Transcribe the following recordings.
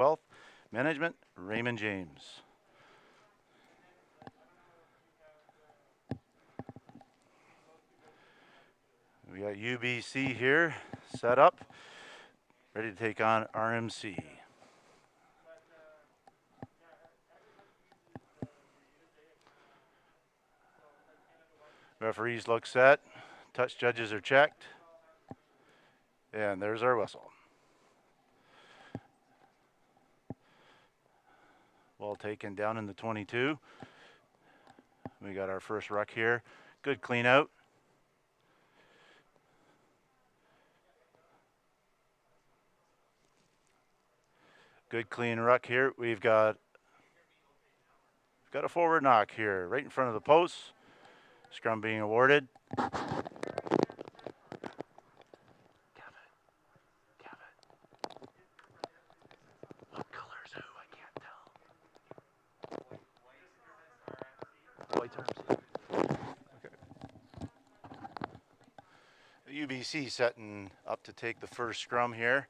Guelph. Management, Raymond James. We got UBC here set up, ready to take on RMC. Referees look set, touch judges are checked, and there's our whistle. Ball taken down in the 22. We got our first ruck here. Good clean out. Good clean ruck here. We've got a forward knock here, right in front of the post. Scrum being awarded. What color's who? I can't tell. White's RMC. Okay. UBC setting up to take the first scrum here,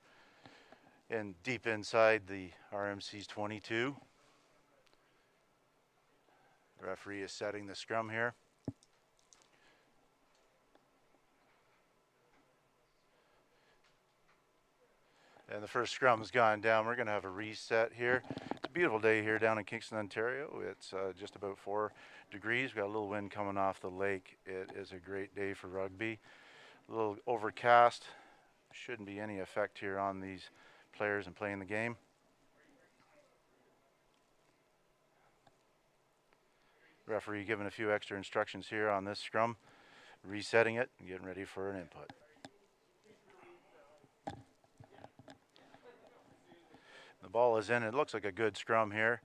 and deep inside the RMC's 22. The referee is setting the scrum here. And the first scrum has gone down. We're going to have a reset here. It's a beautiful day here down in Kingston, Ontario. It's just about 4 degrees. We've got a little wind coming off the lake. It is a great day for rugby. A little overcast. Shouldn't be any effect here on these players and playing the game. Referee giving a few extra instructions here on this scrum. Resetting it and getting ready for an input. The ball is in. It looks like a good scrum here.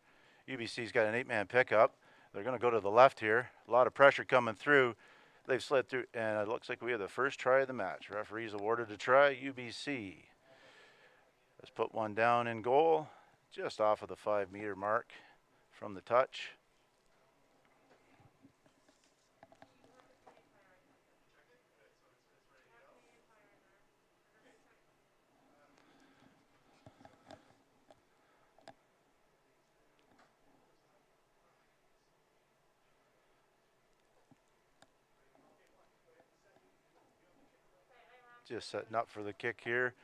UBC's got an 8-man pickup. They're going to go to the left here. A lot of pressure coming through. They've slid through, and it looks like we have the first try of the match. Referees awarded a try. UBC has put one down in goal, just off of the 5-meter mark from the touch. Just setting up for the kick here.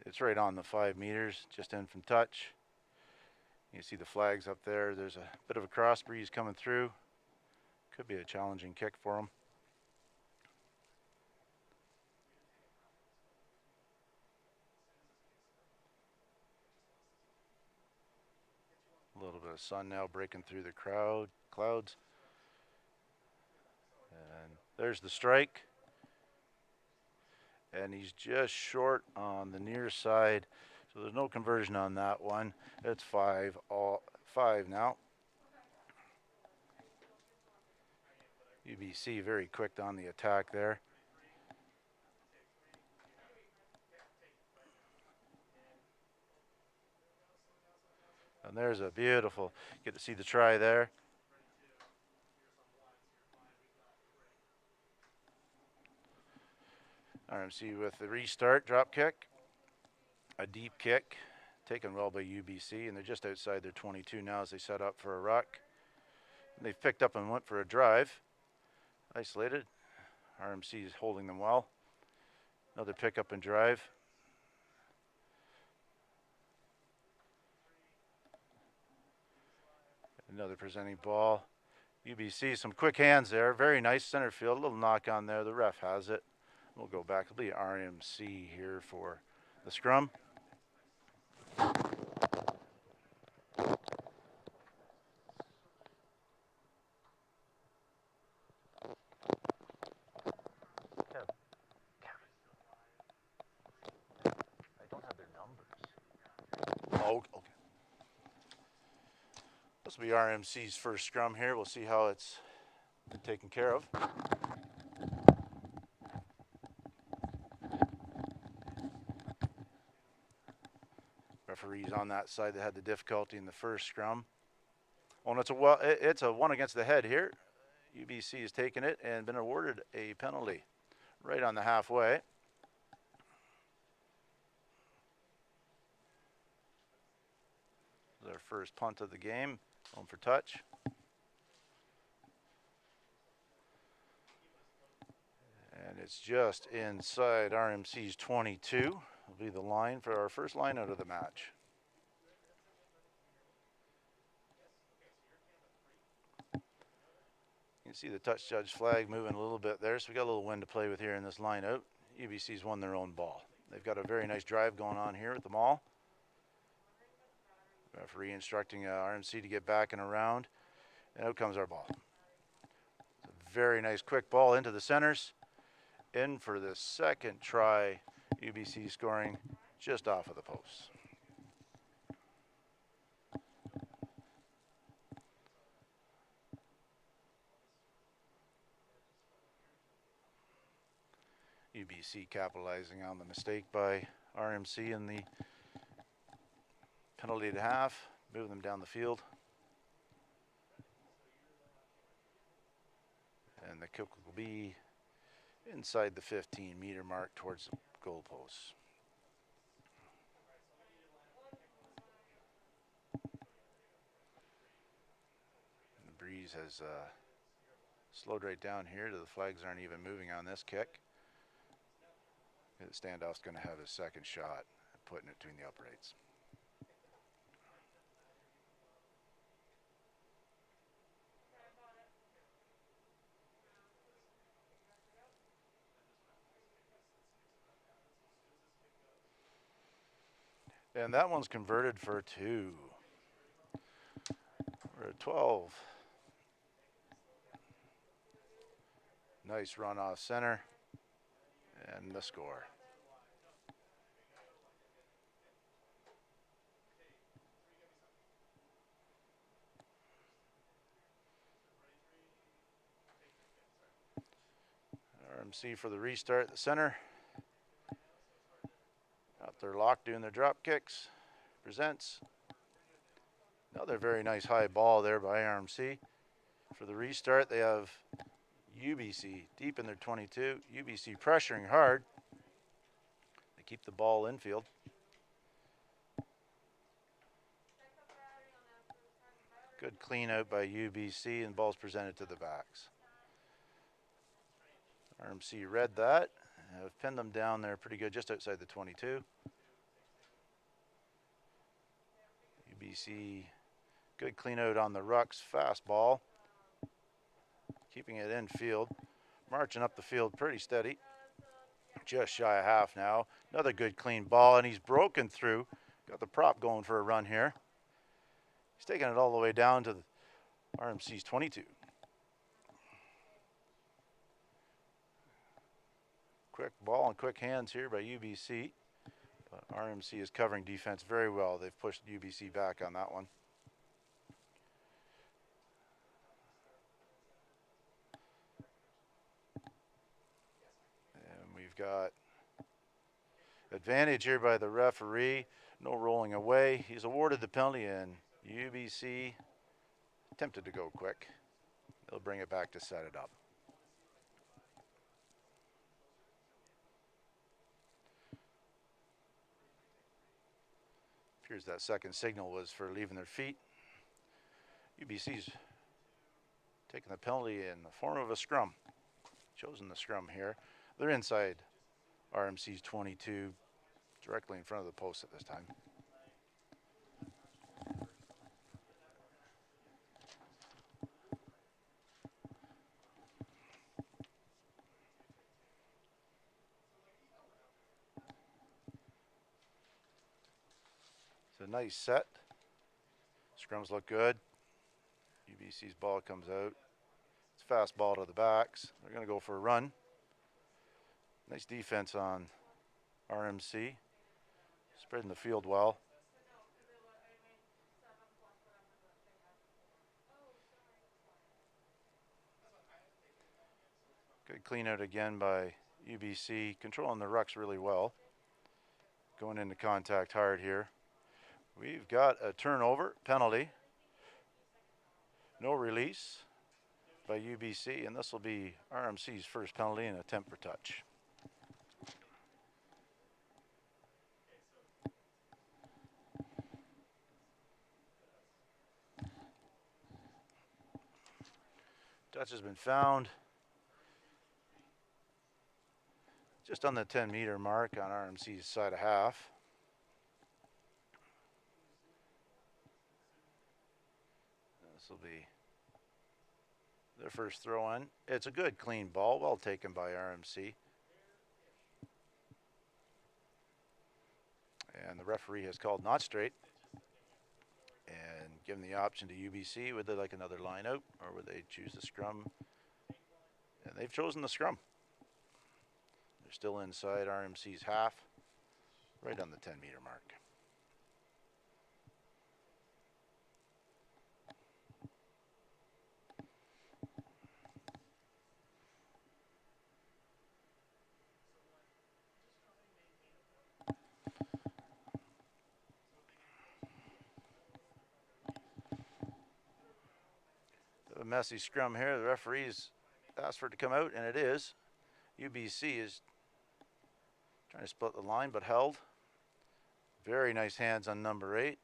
It's right on the 5 meters, just in from touch. You see the flags up there. There's a bit of a cross breeze coming through. Could be a challenging kick for them. A little bit of sun now breaking through the clouds. And there's the strike. And he's just short on the near side, so there's no conversion on that one. It's 5 now. UBC very quick on the attack there. And there's a beautiful, get to see the try there. RMC with the restart, drop kick. A deep kick, taken well by UBC, and they're just outside their 22 now as they set up for a ruck. And they've picked up and went for a drive. Isolated. RMC is holding them well. Another pick up and drive. Another presenting ball. UBC, some quick hands there. Very nice center field. A little knock on there. The ref has it. We'll go back. It'll be RMC here for the scrum. Oh, okay. This will be RMC's first scrum here. We'll see how it's been taken care of. Referees on that side that had the difficulty in the first scrum. Oh, and it's a one against the head here. UBC has taken it and been awarded a penalty right on the halfway. Our first punt of the game, home for touch. And it's just inside RMC's 22. Will be the line for our first line out of the match. You can see the touch judge flag moving a little bit there, so we got a little wind to play with here in this line out. UBC's won their own ball. They've got a very nice drive going on here at the mall. Referee instructing RMC to get back and around, and out comes our ball. It's a very nice quick ball into the centers. In for the second try, UBC scoring just off of the post. UBC capitalizing on the mistake by RMC in the penalty at half, moving them down the field. And the kick will be inside the 15-meter mark towards the goalposts. The breeze has slowed right down here. The flags aren't even moving on this kick. The standoff's going to have his second shot, putting it between the uprights. And that one's converted for 2. We're at 12. Nice run off center. And the score. RMC for the restart, the center. Out there locked doing their drop kicks. Presents. Another very nice high ball there by RMC. For the restart, they have UBC deep in their 22. UBC pressuring hard. They keep the ball infield. Good clean out by UBC, and ball's presented to the backs. RMC read that. Have pinned them down there pretty good, just outside the 22. UBC, good clean out on the rucks, fast ball. Keeping it in field, marching up the field pretty steady. Just shy of half now. Another good clean ball, and he's broken through. Got the prop going for a run here. He's taking it all the way down to the RMC's 22. Quick ball and quick hands here by UBC. But RMC is covering defense very well. They've pushed UBC back on that one. And we've got advantage here by the referee. No rolling away. He's awarded the penalty, and UBC attempted to go quick. They'll bring it back to set it up. Appears that second signal was for leaving their feet. UBC's taking the penalty in the form of a scrum. Chosen the scrum here. They're inside RMC's 22, directly in front of the post at this time. It's a nice set. Scrums look good. UBC's ball comes out. It's a fast ball to the backs. They're going to go for a run. Nice defense on RMC. Spreading the field well. Good clean out again by UBC. Controlling the rucks really well. Going into contact hard here. We've got a turnover penalty. No release by UBC, and this will be RMC's first penalty and attempt for touch. Touch has been found. Just on the 10-meter mark on RMC's side of half. This will be their first throw in. It's a good clean ball, well taken by RMC. And the referee has called not straight and given the option to UBC. Would they like another line out, or would they choose the scrum? And they've chosen the scrum. They're still inside RMC's half, right on the 10-meter mark. A messy scrum here. The referees asked for it to come out, and it is. UBC is trying to split the line, but held. Very nice hands on number 8.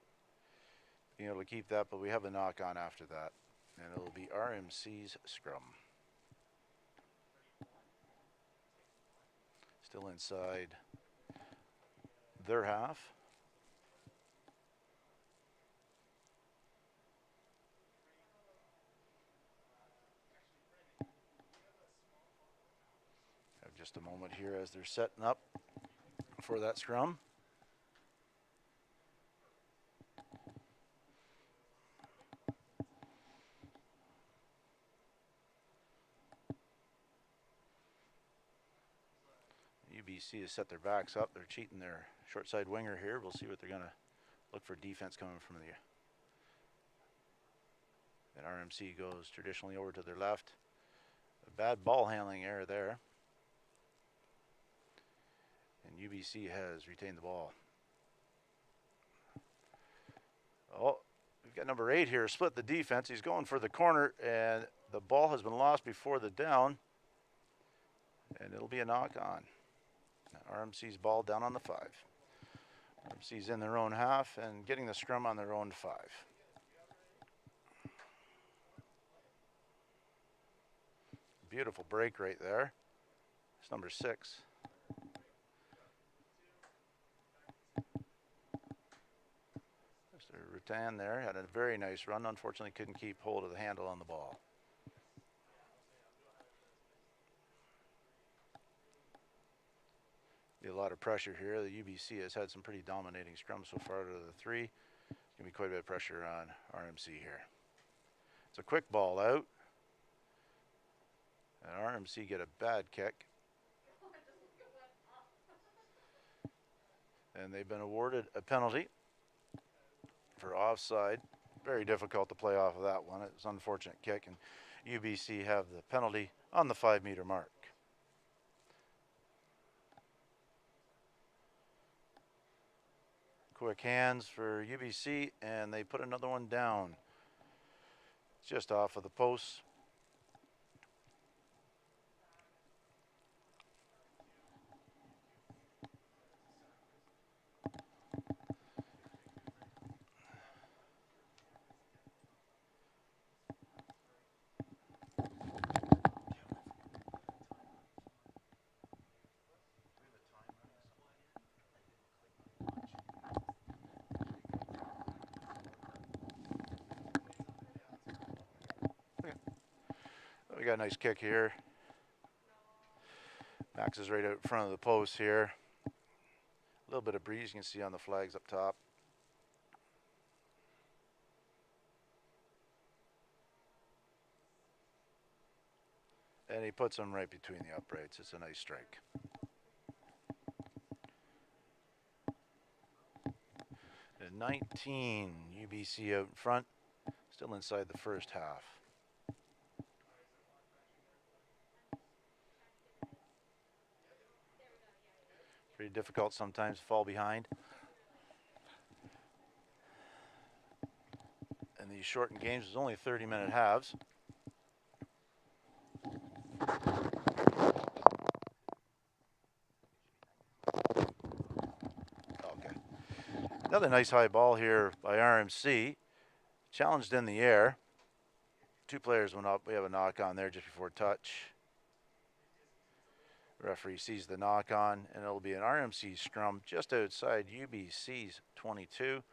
Being able to keep that, but we have a knock on after that. And it'll be RMC's scrum. Still inside their half. Have just a moment here as they're setting up for that scrum. UBC has set their backs up. They're cheating their short side winger here. We'll see what they're going to look for defense coming from the. And RMC goes traditionally over to their left. A bad ball handling error there. And UBC has retained the ball. Oh, we've got number 8 here, split the defense. He's going for the corner, and the ball has been lost before the down. And it'll be a knock on. RMC's ball down on the 5. RMC's in their own half and getting the scrum on their own 5. Beautiful break right there. It's number 6. Mr. Rutan there had a very nice run. Unfortunately, couldn't keep hold of the handle on the ball. Be a lot of pressure here. The UBC has had some pretty dominating scrums so far to the 3. There's going to be quite a bit of pressure on RMC here. It's a quick ball out. And RMC get a bad kick. And they've been awarded a penalty for offside. Very difficult to play off of that one. It's an unfortunate kick, and UBC have the penalty on the 5-meter mark. Quick hands for UBC, and they put another one down. Just off of the post. We got a nice kick here. Max is right out in front of the post here. A little bit of breeze you can see on the flags up top. And he puts them right between the uprights. It's a nice strike. And 19, UBC out in front, still inside the first half. Pretty difficult sometimes to fall behind. And these shortened games is only 30-minute halves. Okay. Another nice high ball here by RMC. Challenged in the air. Two players went up. We have a knock on there just before touch. Referee sees the knock on, and it'll be an RMC scrum just outside UBC's 22.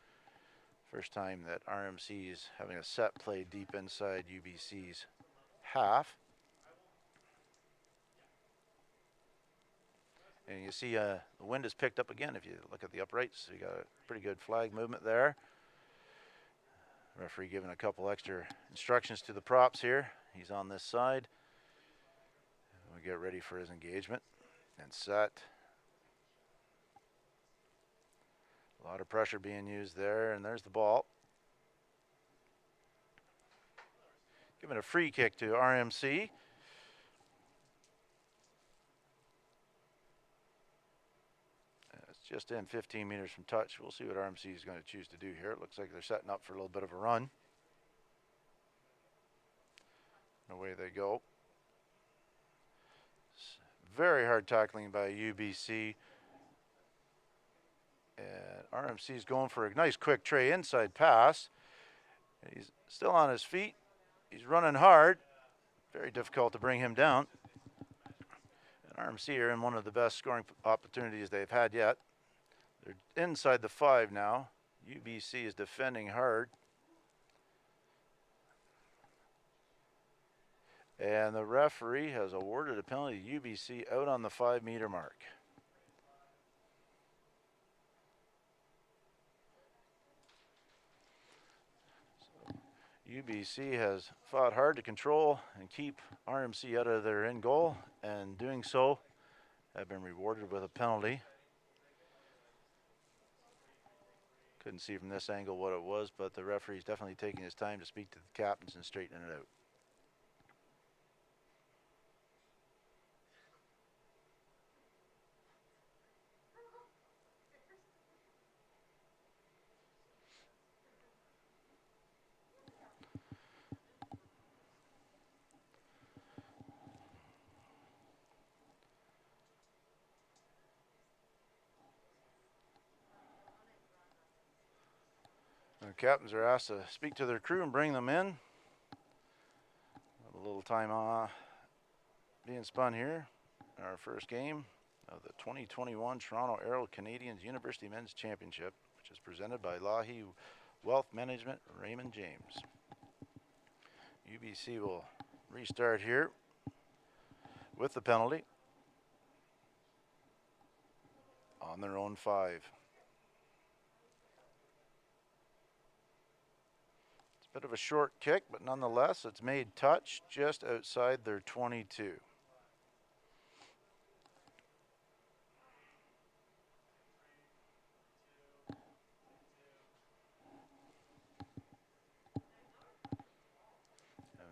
First time that RMC is having a set play deep inside UBC's half. And you see the wind is picked up again if you look at the uprights. So you got a pretty good flag movement there. Referee giving a couple extra instructions to the props here. He's on this side. We get ready for his engagement and set. A lot of pressure being used there, and there's the ball. Giving a free kick to RMC. It's just in 15 meters from touch. We'll see what RMC is going to choose to do here. It looks like they're setting up for a little bit of a run. Away they go. Very hard tackling by UBC. And RMC is going for a nice quick tray inside pass. He's still on his feet. He's running hard. Very difficult to bring him down. And RMC are in one of the best scoring opportunities they've had yet. They're inside the 5 now. UBC is defending hard. And the referee has awarded a penalty to UBC out on the 5-meter mark. So UBC has fought hard to control and keep RMC out of their end goal, and doing so have been rewarded with a penalty. Couldn't see from this angle what it was, but the referee is definitely taking his time to speak to the captains and straighten it out. The captains are asked to speak to their crew and bring them in. A little time being spun here. Our first game of the 2021 Toronto Aero Canadians University Men's Championship, which is presented by Lahey Wealth Management, Raymond James. UBC will restart here with the penalty on their own 5. Bit of a short kick, but nonetheless, it's made touch just outside their 22.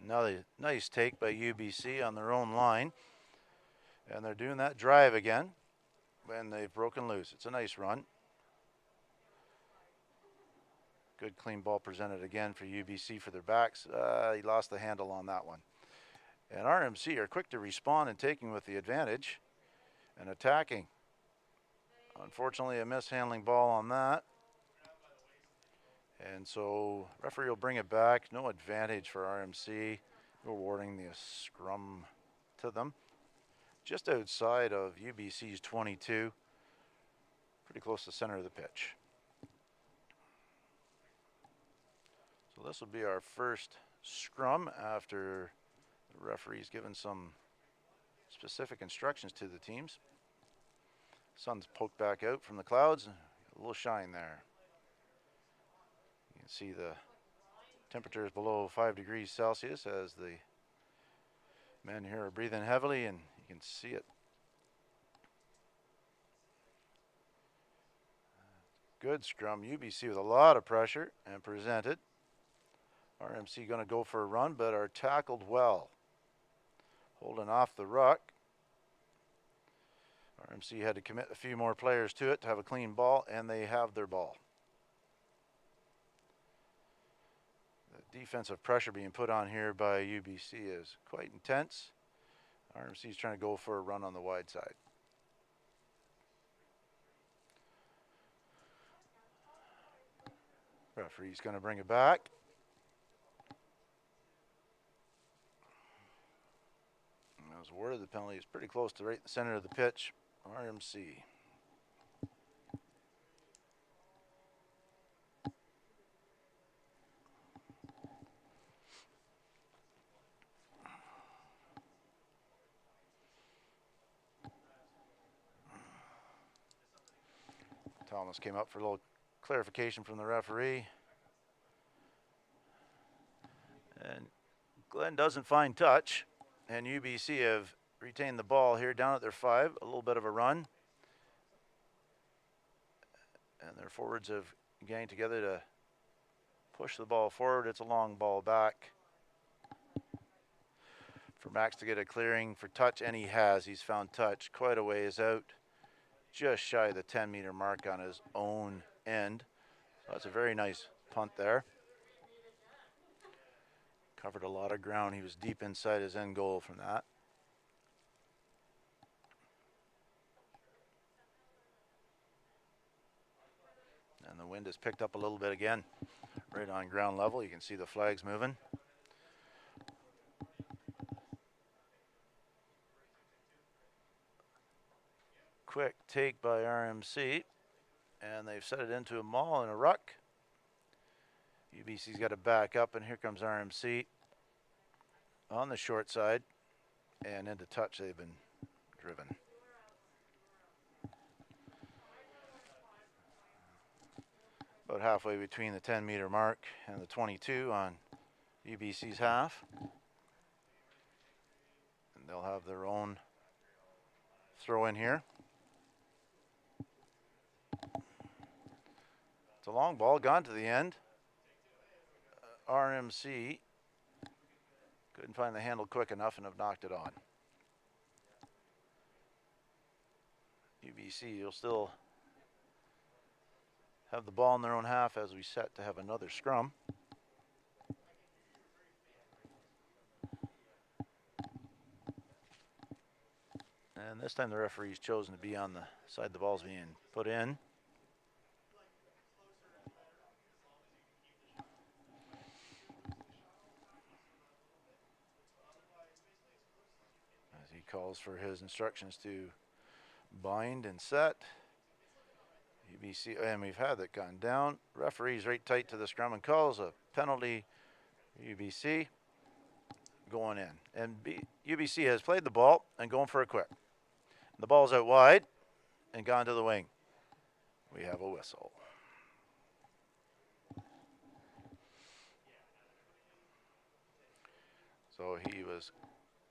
Another nice take by UBC on their own line. And they're doing that drive again when they've broken loose. It's a nice run. Good clean ball presented again for UBC for their backs. He lost the handle on that one. And RMC are quick to respond and taking with the advantage and attacking. Unfortunately, a mishandling ball on that. And so referee will bring it back. No advantage for RMC. Awarding the scrum to them. Just outside of UBC's 22. Pretty close to the center of the pitch. So this will be our first scrum after the referee's given some specific instructions to the teams. Sun's poked back out from the clouds. A little shine there. You can see the temperature is below 5 degrees Celsius as the men here are breathing heavily, and you can see it. Good scrum. UBC with a lot of pressure and presented. RMC going to go for a run, but are tackled well. Holding off the ruck. RMC had to commit a few more players to it to have a clean ball, and they have their ball. The defensive pressure being put on here by UBC is quite intense. RMC is trying to go for a run on the wide side. Referee's going to bring it back. was awarded the penalty. It's pretty close to right in the center of the pitch. RMC. Thomas came up for a little clarification from the referee. And Glenn doesn't find touch. And UBC have retained the ball here down at their 5. A little bit of a run. And their forwards have ganged together to push the ball forward. It's a long ball back for Max to get a clearing for touch, and he has. He's found touch quite a ways out, just shy of the 10-meter mark on his own end. So that's a very nice punt there. Covered a lot of ground. He was deep inside his end goal from that. And the wind has picked up a little bit again, right on ground level. You can see the flags moving. Quick take by RMC, and they've set it into a maul and a ruck. UBC's got to back up, and here comes RMC on the short side, and into touch they've been driven. About halfway between the 10-meter mark and the 22 on UBC's half. And they'll have their own throw in here. It's a long ball, gone to the end. RMC couldn't find the handle quick enough and have knocked it on. UBC will still have the ball in their own half as we set to have another scrum. And this time the referee's chosen to be on the side the ball's being put in. As he calls for his instructions to bind and set. UBC, and we've had that gone down. Referee's right tight to the scrum and calls a penalty. UBC going in. And UBC has played the ball and going for a quick. The ball's out wide and gone to the wing. We have a whistle. So he was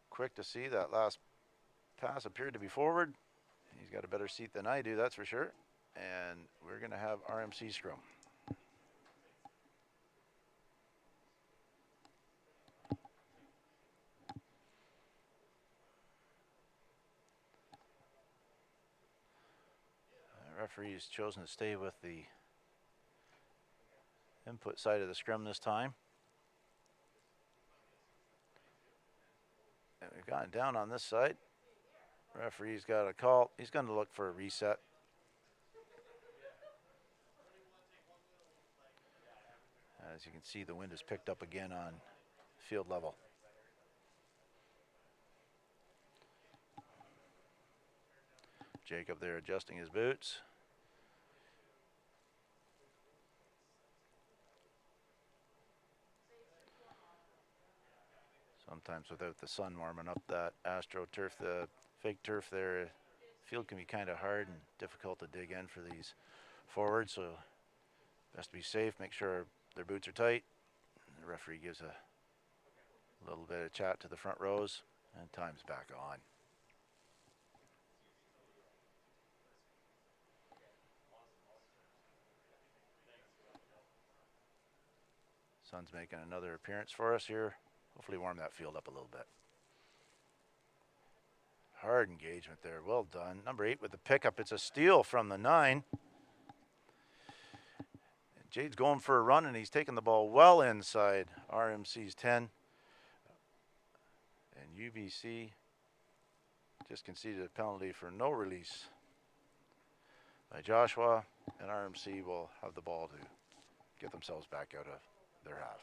quick to see that last pass appeared to be forward. He's got a better seat than I do, that's for sure. And we're going to have RMC scrum. The referee has chosen to stay with the input side of the scrum this time. And we've gotten down on this side. Referee's got a call. He's going to look for a reset. As you can see, the wind has picked up again on field level. Jacob there adjusting his boots. Sometimes without the sun warming up that AstroTurf, the fake turf there, field can be kind of hard and difficult to dig in for these forwards, so best to be safe, make sure their boots are tight. The referee gives a little bit of chat to the front rows, and time's back on. Sun's making another appearance for us here. Hopefully warm that field up a little bit. Hard engagement there, well done. Number 8 with the pickup, it's a steal from the 9. Jade's going for a run, and he's taking the ball well inside RMC's 10. And UBC just conceded a penalty for no release by Joshua, and RMC will have the ball to get themselves back out of their half.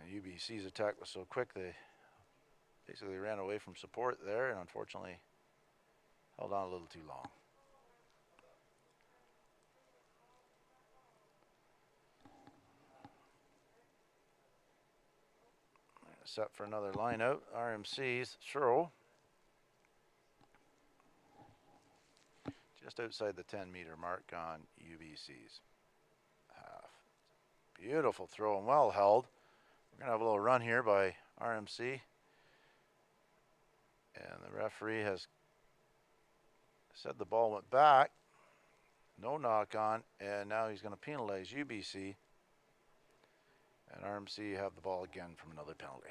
UBC's attack was so quick they basically ran away from support there and unfortunately held on a little too long. Set for another line out. RMC's throw. Just outside the 10-meter mark on UBC's half. Beautiful throw and well held. We're going to have a little run here by RMC. And the referee has said the ball went back. No knock on. And now he's going to penalize UBC. And RMC have the ball again from another penalty.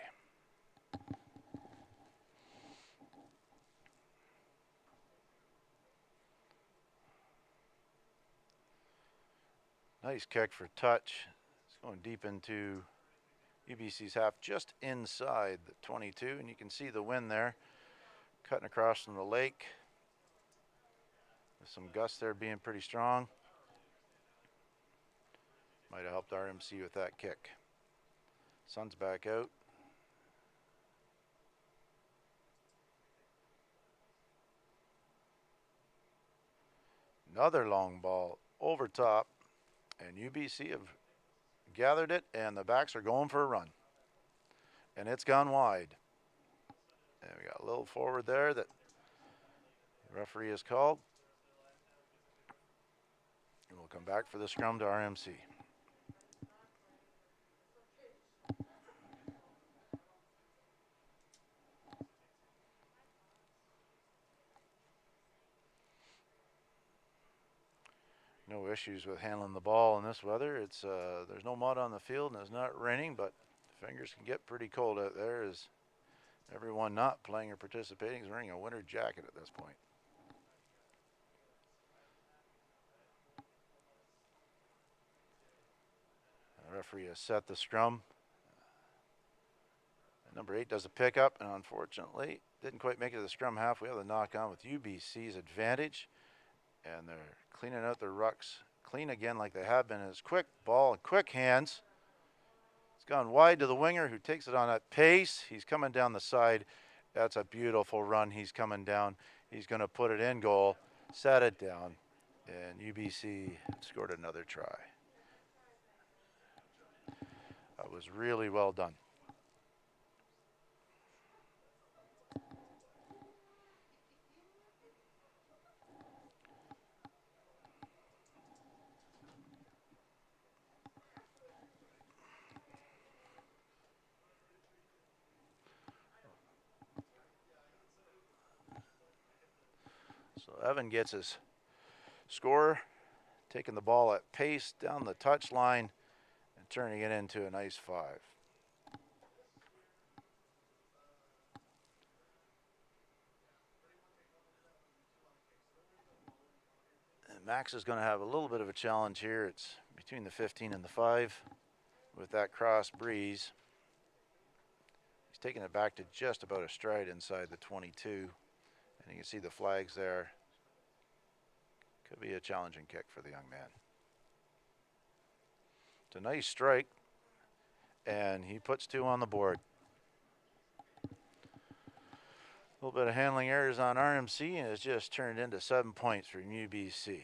Nice kick for touch. It's going deep into UBC's half, just inside the 22, and you can see the wind there cutting across from the lake. With some gusts there being pretty strong. Might have helped RMC with that kick. Sun's back out. Another long ball over top, and UBC have gathered it, and the backs are going for a run. And it's gone wide. And we got a little forward there that the referee has called. And we'll come back for the scrum to RMC. No issues with handling the ball in this weather. It's there's no mud on the field and it's not raining, but fingers can get pretty cold out there as everyone not playing or participating is wearing a winter jacket at this point. The referee has set the scrum. Number 8 does a pickup and unfortunately didn't quite make it to the scrum half. We have the knock on with UBC's advantage. And they're cleaning out their rucks. Clean again like they have been. It's quick ball and quick hands. It's gone wide to the winger who takes it on at pace. He's coming down the side. That's a beautiful run. He's coming down. He's going to put it in goal, set it down, and UBC scored another try. That was really well done. So Evan gets his score, taking the ball at pace down the touch line and turning it into a nice 5. And Max is going to have a little bit of a challenge here. It's between the 15 and the 5 with that cross breeze. He's taking it back to just about a stride inside the 22. And you can see the flags there. Could be a challenging kick for the young man. It's a nice strike, and he puts 2 on the board. A little bit of handling errors on RMC, and it's just turned into 7 points for UBC.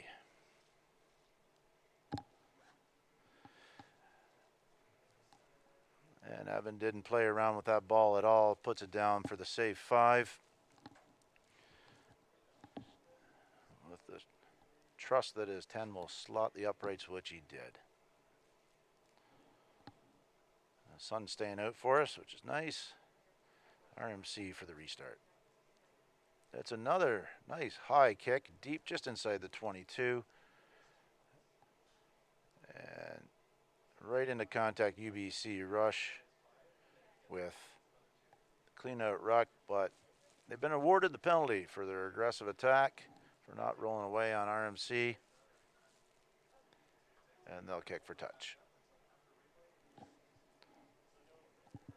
And Evan didn't play around with that ball at all. Puts it down for the safe 5. With the trust that his 10 will slot the uprights, which he did. The sun's staying out for us, which is nice. RMC for the restart. That's another nice high kick, deep just inside the 22. And right into contact. UBC rush with clean out ruck, but they've been awarded the penalty for their aggressive attack, for not rolling away on RMC, and they'll kick for touch.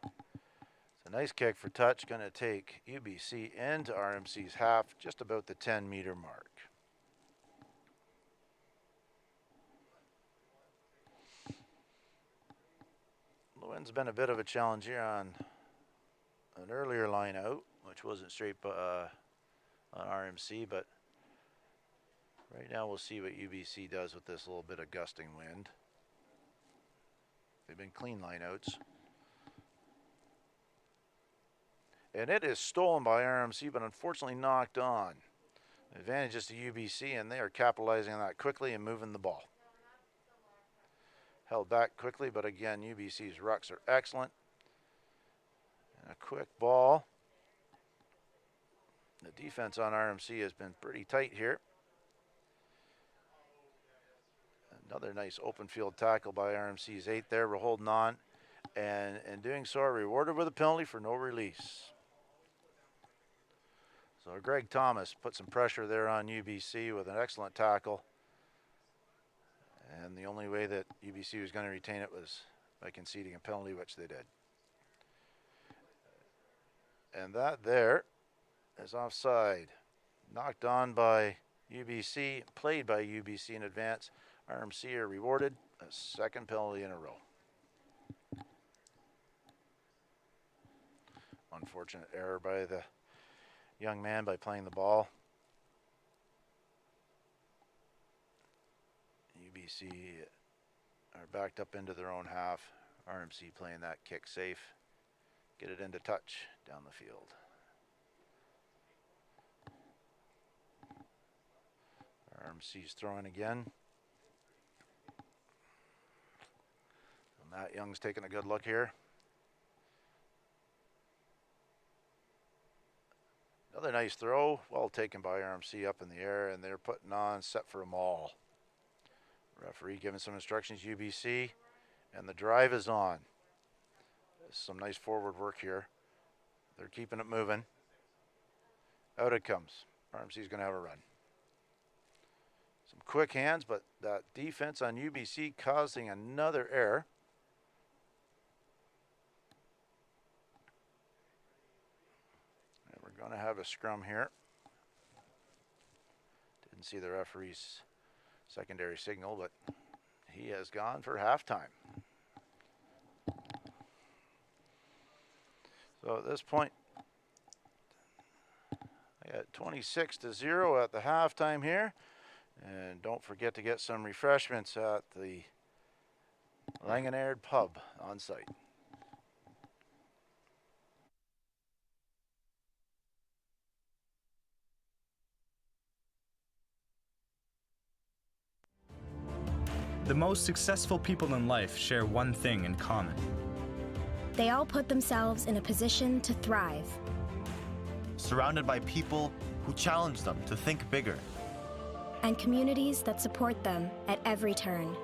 It's a nice kick for touch, going to take UBC into RMC's half, just about the 10-meter mark. Wind's been a bit of a challenge here on an earlier line out, which wasn't straight on RMC, but right now we'll see what UBC does with this little bit of gusting wind. They've been clean line outs. And it is stolen by RMC, but unfortunately knocked on. Advantage is to UBC, and they are capitalizing on that quickly and moving the ball. Held back quickly, but again, UBC's rucks are excellent. And a quick ball. The defense on RMC has been pretty tight here. Another nice open field tackle by RMC's 8 there. We're holding on, and in doing so are rewarded with a penalty for no release. So Greg Thomas put some pressure there on UBC with an excellent tackle. And the only way that UBC was going to retain it was by conceding a penalty, which they did. And that there is offside. Knocked on by UBC, played by UBC in advance. RMC are rewarded a second penalty in a row. Unfortunate error by the young man by playing the ball. UBC are backed up into their own half. RMC playing that kick safe. Get it into touch down the field. RMC's throwing again. Matt Young's taking a good look here. Another nice throw, well taken by RMC up in the air, and they're putting on set for a maul. Referee giving some instructions, UBC, and the drive is on. Some nice forward work here. They're keeping it moving. Out it comes. RMC's going to have a run. Some quick hands, but that defense on UBC causing another error. And we're going to have a scrum here. Didn't see the referee's secondary signal, but he has gone for halftime. So at this point, I got 26-0 at the halftime here. And don't forget to get some refreshments at the Langenard Pub on site. The most successful people in life share one thing in common. They all put themselves in a position to thrive. Surrounded by people who challenge them to think bigger. And communities that support them at every turn.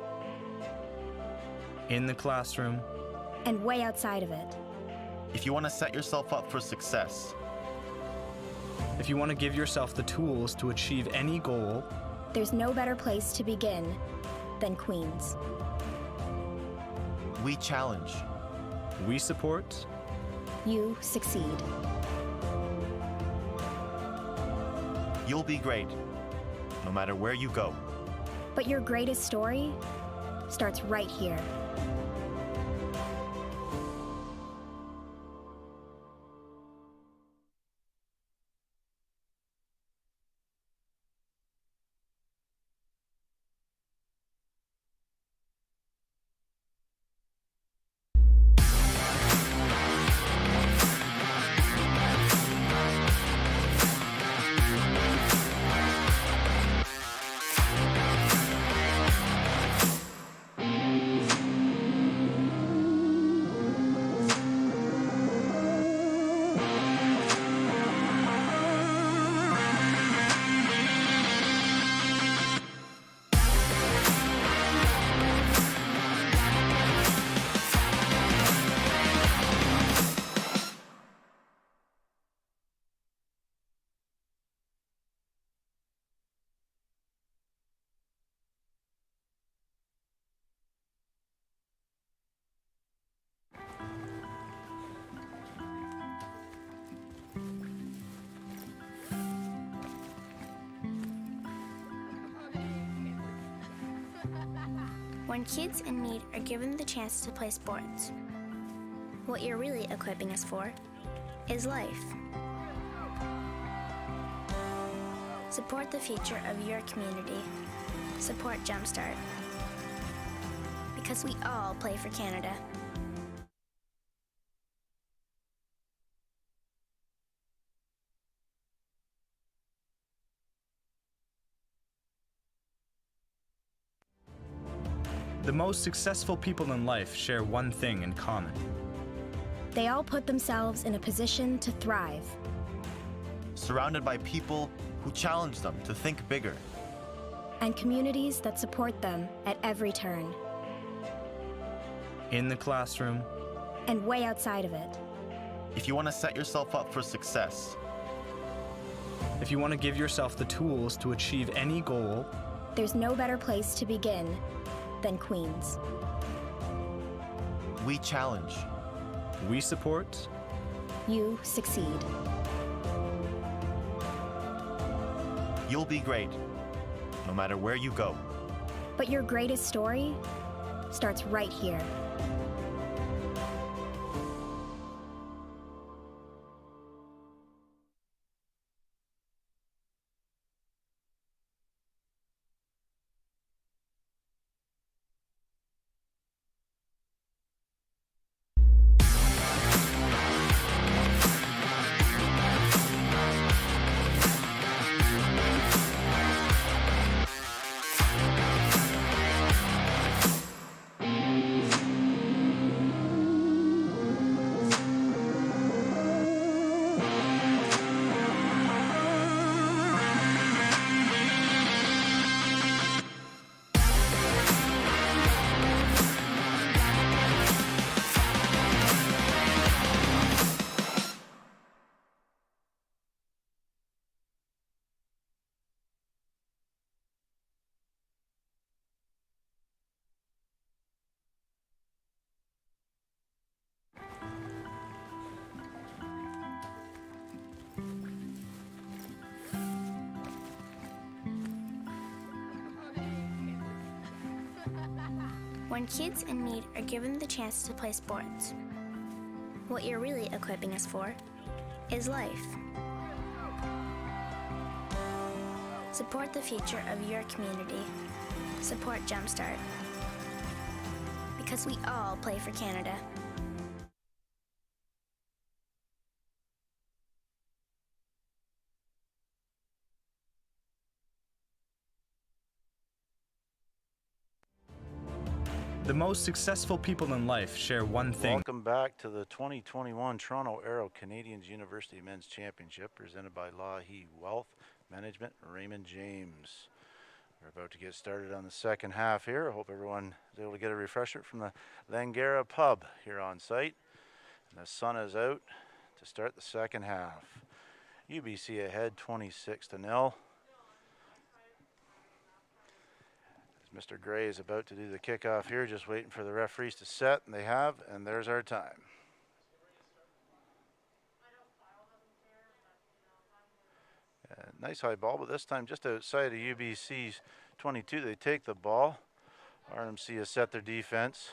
In the classroom. And way outside of it. If you want to set yourself up for success. If you want to give yourself the tools to achieve any goal. There's no better place to begin than Queens. We challenge. We support. You succeed. You'll be great, no matter where you go. But your greatest story starts right here. When kids in need are given the chance to play sports, What you're really equipping us for is life. Support the future of your community. Support Jumpstart. Because we all play for Canada. The most successful people in life share one thing in common. They all put themselves in a position to thrive. Surrounded by people who challenge them to think bigger. And communities that support them at every turn. In the classroom, And way outside of it. If you want to set yourself up for success, if you want to give yourself the tools to achieve any goal, There's no better place to begin than Queens. we challenge. we support, You succeed. You'll be great, no matter where you go. But your greatest story starts right here. When kids in need are given the chance to play sports, what you're really equipping us for is life. Support the future of your community. Support Jumpstart. Because we all play for Canada. the most successful people in life share one thing. Welcome back to the 2021 Toronto Aero Canadians University Men's Championship presented by Lahee Wealth Management, Raymond James. We're about to get started on the second half here. I hope everyone is able to get a refresher from the Langara pub here on site. And the sun is out to start the second half. UBC ahead 26-0. Mr. Gray is about to do the kickoff here, just waiting for the referees to set, and they have, and there's our time. Nice high ball, but this time just outside of UBC's 22. They take the ball. RMC has set their defense.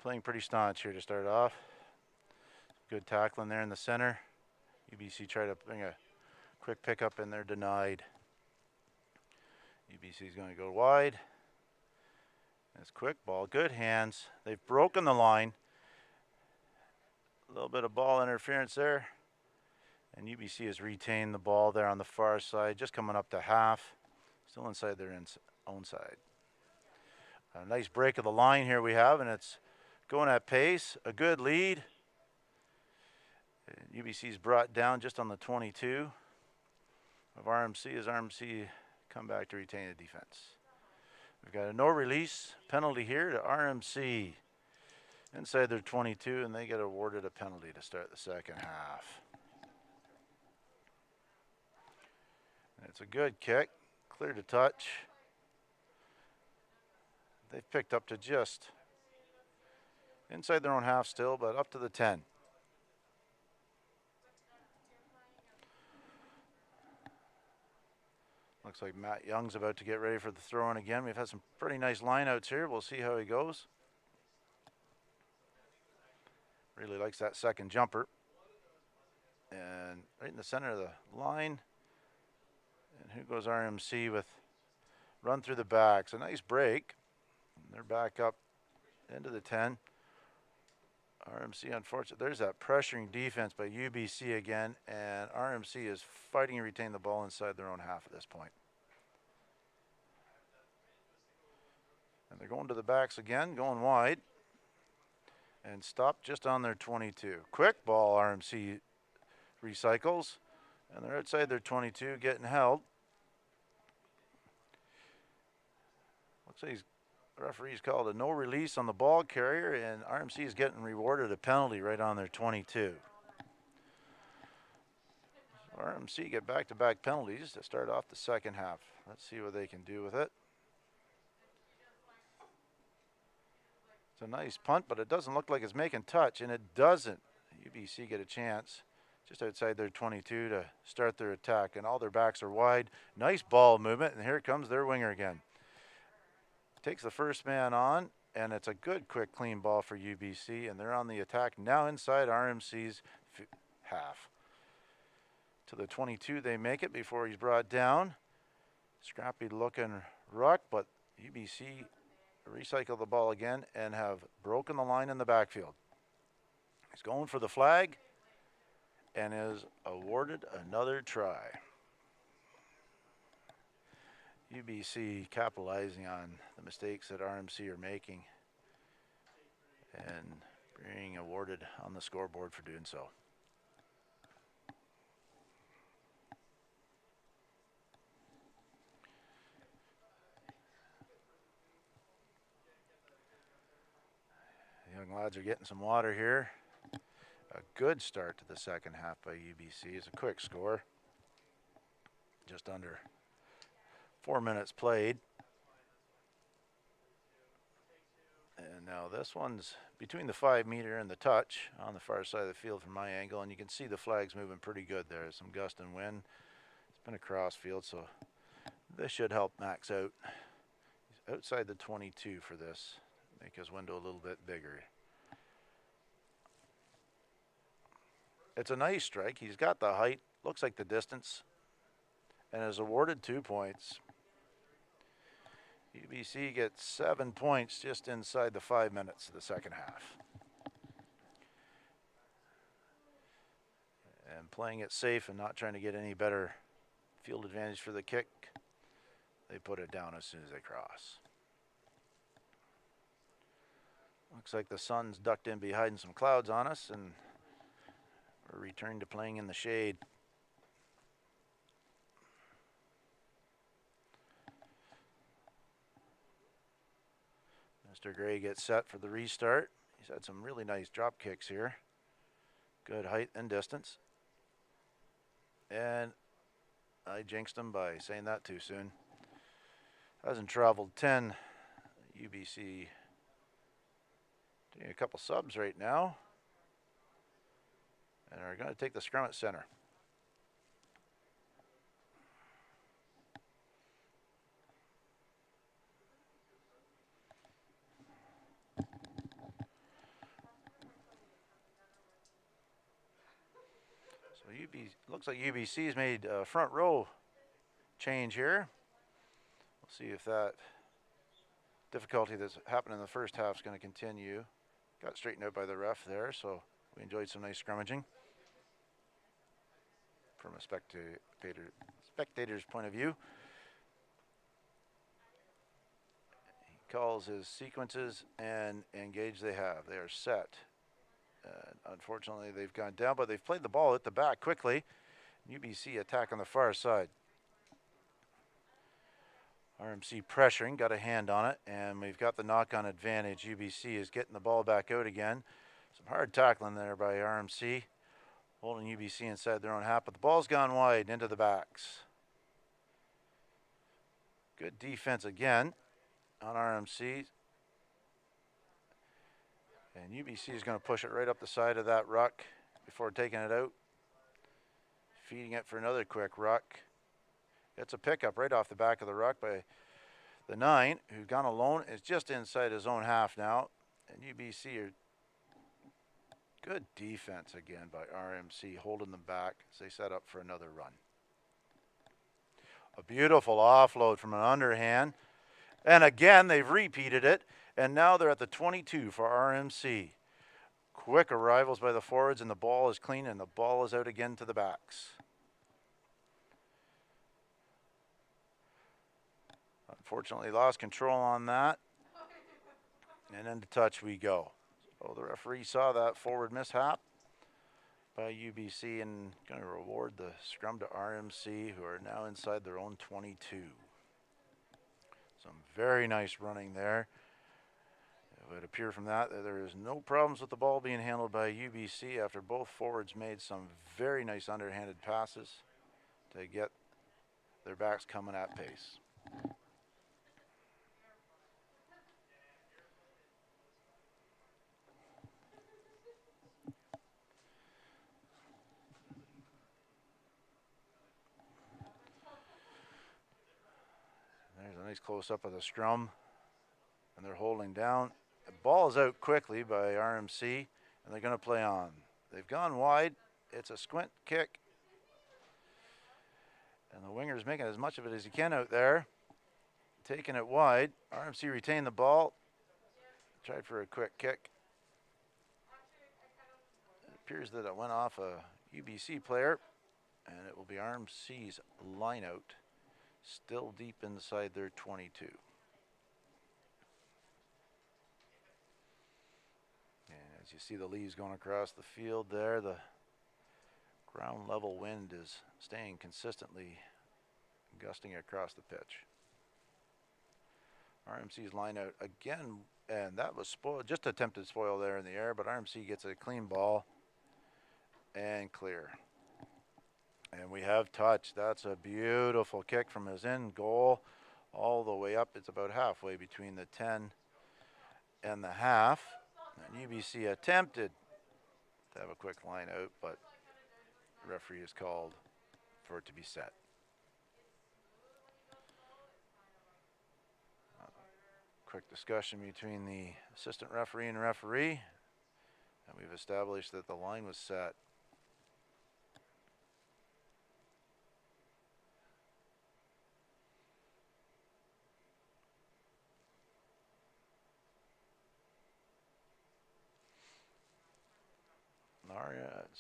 Playing pretty staunch here to start off. Good tackling there in the center. UBC tried to bring a quick pickup in there, denied. UBC is going to go wide. That's quick ball, good hands. They've broken the line. A little bit of ball interference there. And UBC has retained the ball there on the far side, just coming up to half. Still inside their own side. A nice break of the line here we have, and it's going at pace. A good lead. UBC's brought down just on the 22 of RMC as RMC come back to retain the defense. We've got a no release penalty here to RMC inside their 22, and they get awarded a penalty to start the second half. And it's a good kick, clear to touch. They've picked up to just inside their own half still, but up to the 10. Looks like Matt Young's about to get ready for the throw-in again. We've had some pretty nice lineouts here. We'll see how he goes. Really likes that second jumper. And right in the center of the line. And here goes RMC with run through the backs. A nice break. And they're back up into the 10. RMC, unfortunately, there's that pressuring defense by UBC again, and RMC is fighting to retain the ball inside their own half at this point. And they're going to the backs again, going wide, and stop just on their 22. Quick ball, RMC recycles, and they're outside their 22, getting held. Looks like the referee's called a no release on the ball carrier, and RMC is getting rewarded a penalty right on their 22. So RMC get back-to-back penalties to start off the second half. Let's see what they can do with it. It's a nice punt, but it doesn't look like it's making touch, and it doesn't. UBC get a chance just outside their 22 to start their attack, and all their backs are wide. Nice ball movement, and here comes their winger again. Takes the first man on, and it's a good, quick, clean ball for UBC, and they're on the attack now inside RMC's half. To the 22 they make it before he's brought down. Scrappy looking ruck, but UBC recycle the ball again and have broken the line in the backfield. He's going for the flag and is awarded another try. UBC capitalizing on the mistakes that RMC are making and being awarded on the scoreboard for doing so. The young lads are getting some water here. A good start to the second half by UBC. It's a quick score. Just under 4 minutes played. And now this one's between the 5 meter and the touch on the far side of the field from my angle, and you can see the flags moving pretty good there. Some gust and wind. It's been a cross field, so this should help Max out. He's outside the 22 for this. Make his window a little bit bigger. It's a nice strike. He's got the height, looks like the distance, and is awarded 2 points. UBC gets 7 points just inside the 5 minutes of the second half. And playing it safe and not trying to get any better field advantage for the kick, they put it down as soon as they cross. Looks like the sun's ducked in behind some clouds on us, and we're returning to playing in the shade. Mr. Gray gets set for the restart. He's had some really nice drop kicks here. Good height and distance. And I jinxed him by saying that too soon. Hasn't traveled 10. UBC doing a couple subs right now. And are going to take the scrum at center. So looks like UBC's made a front row change here. We'll see if that difficulty that's happened in the first half is going to continue. Got straightened out by the ref there, so we enjoyed some nice scrummaging from a spectator's point of view. He calls his sequences, and engage they have. They are set. Unfortunately, they've gone down, but they've played the ball at the back quickly. UBC attack on the far side. RMC pressuring, got a hand on it, and we've got the knock-on advantage. UBC is getting the ball back out again. Some hard tackling there by RMC, holding UBC inside their own half, but the ball's gone wide into the backs. Good defense again on RMC. And UBC is going to push it right up the side of that ruck before taking it out. Feeding it for another quick ruck. It's a pickup right off the back of the ruck by the 9, who's gone alone. Is just inside his own half now. And UBC are Good defense again by RMC, holding them back as they set up for another run. A beautiful offload from an underhand. And again, they've repeated it. And now they're at the 22 for RMC. Quick arrivals by the forwards, and the ball is clean, and the ball is out again to the backs. Unfortunately, lost control on that. And into touch we go. So the referee saw that forward mishap by UBC and going to reward the scrum to RMC, who are now inside their own 22. Some very nice running there. It would appear from that there is no problems with the ball being handled by UBC after both forwards made some very nice underhanded passes to get their backs coming at pace. There's a nice close-up of the scrum, and they're holding down. The ball is out quickly by RMC, and they're going to play on. They've gone wide. It's a squint kick, and the winger's making as much of it as he can out there, taking it wide. RMC retained the ball, tried for a quick kick. It appears that it went off a UBC player, and it will be RMC's line out, still deep inside their 22. And as you see the leaves going across the field there, the ground level wind is staying consistently gusting across the pitch. RMC's line out again, and that was spoiled, just attempted spoil there in the air, but RMC gets a clean ball and clear. And we have touch. That's a beautiful kick from his end goal all the way up. It's about halfway between the 10 and the half. And UBC attempted to have a quick line out, but the referee is called for it to be set. Quick discussion between the assistant referee and referee, and we've established that the line was set.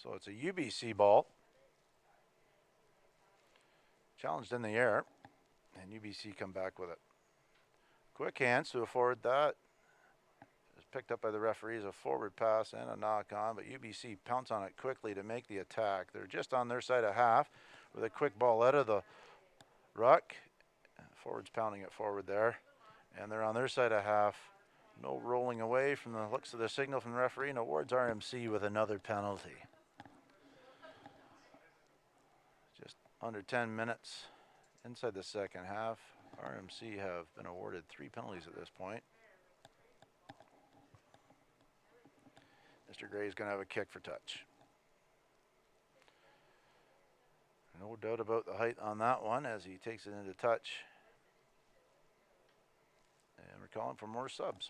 So it's a UBC ball. Challenged in the air, and UBC come back with it. Quick hands to afford that. Is picked up by the referee as a forward pass and a knock on, but UBC pounce on it quickly to make the attack. They're just on their side of half with a quick ball out of the ruck. Forwards pounding it forward there, and they're on their side of half. No rolling away from the looks of the signal from the referee, and awards RMC with another penalty. Just under 10 minutes inside the second half. RMC have been awarded 3 penalties at this point. Mr. Gray is going to have a kick for touch. No doubt about the height on that one as he takes it into touch. And we're calling for more subs.